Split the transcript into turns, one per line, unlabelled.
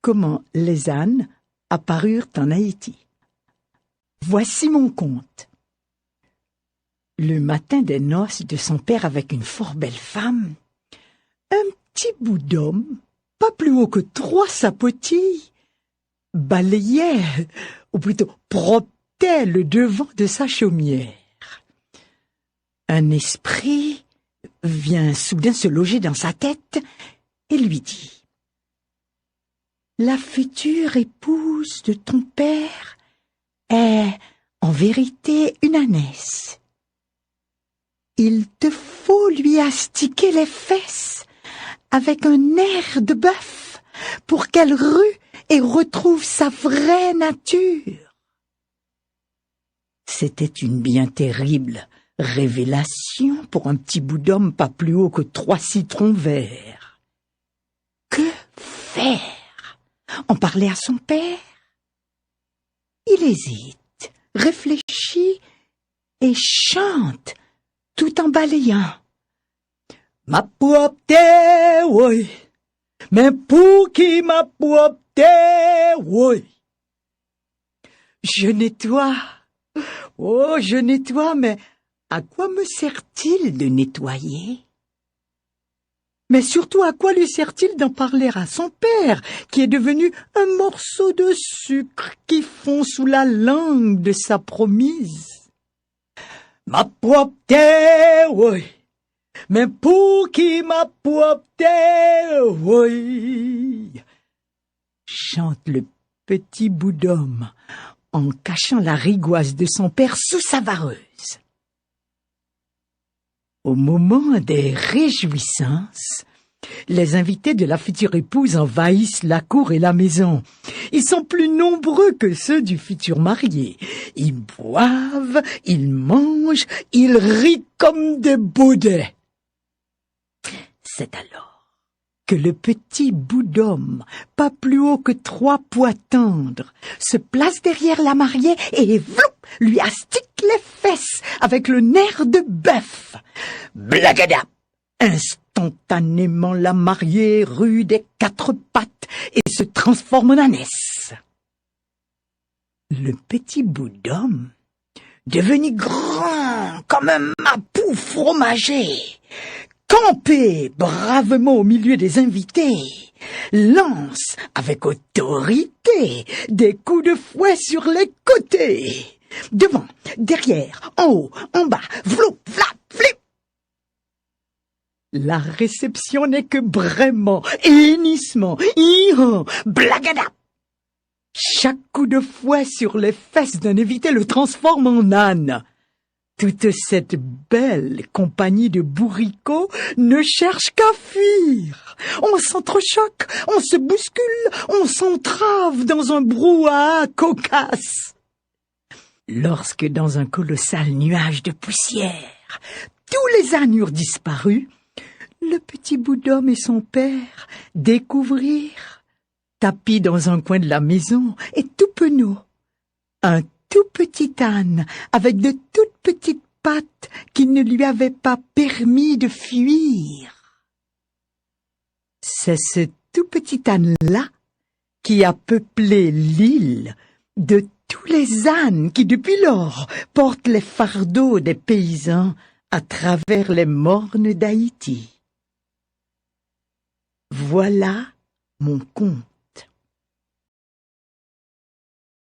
comment les ânes apparurent en Haïti. Voici mon conte. Le matin des noces de son père avec une fort belle femme, un petit bout d'homme, pas plus haut que 3 sapotilles, balayait, ou plutôt proptait le devant de sa chaumière. Un esprit vient soudain se loger dans sa tête et lui dit: La future épouse de ton père est en vérité une ânesse. Il te faut lui astiquer les fesses avec un air de bœuf pour qu'elle rue et retrouve sa vraie nature. C'était une bien terrible révélation pour un petit bout d'homme pas plus haut que 3 citrons verts. Que faire? En parler à son père? Il hésite, réfléchit et chante tout en balayant. Ma poupée, oui, mais pour qui ma poupée, oui. Je nettoie, oh je nettoie, mais à quoi me sert-il de nettoyer? Mais surtout, à quoi lui sert-il d'en parler à son père, qui est devenu un morceau de sucre qui fond sous la langue de sa promise? Ma poupée, oui, mais pour qui ma poupée, oui, chante le petit bout d'homme en cachant la rigoise de son père sous sa vareuse. Au moment des réjouissances, les invités de la future épouse envahissent la cour et la maison. Ils sont plus nombreux que ceux du futur marié. Ils boivent, ils mangent, ils rient comme des boudets. C'est alors que le petit bout d'homme, pas plus haut que 3 pois tendres, se place derrière la mariée et vloup, lui astique les fesses avec le nerf de bœuf. Blagada! Instantanément, la mariée rue des 4 pattes et se transforme en ânesse. Le petit bout d'homme, devenu grand comme un mapou fromagé, campé bravement au milieu des invités, lance avec autorité des coups de fouet sur les côtés. Devant, derrière, en haut, en bas, vloup, flap, flip. La réception n'est que braiement, hennissement, hi-han, blagada. Chaque coup de fouet sur les fesses d'un invité le transforme en âne. Toute cette belle compagnie de bourricots ne cherche qu'à fuir. On s'entrechoque, on se bouscule, on s'entrave dans un brouhaha cocasse. Lorsque dans un colossal nuage de poussière, tous les ânes eurent disparu, le petit bout d'homme et son père découvrirent, tapis dans un coin de la maison et tout penaud, un tout petit âne avec de toutes petites pattes qui ne lui avaient pas permis de fuir. C'est ce tout petit âne-là qui a peuplé l'île de tous les ânes qui depuis lors portent les fardeaux des paysans à travers les mornes d'Haïti. Voilà mon conte.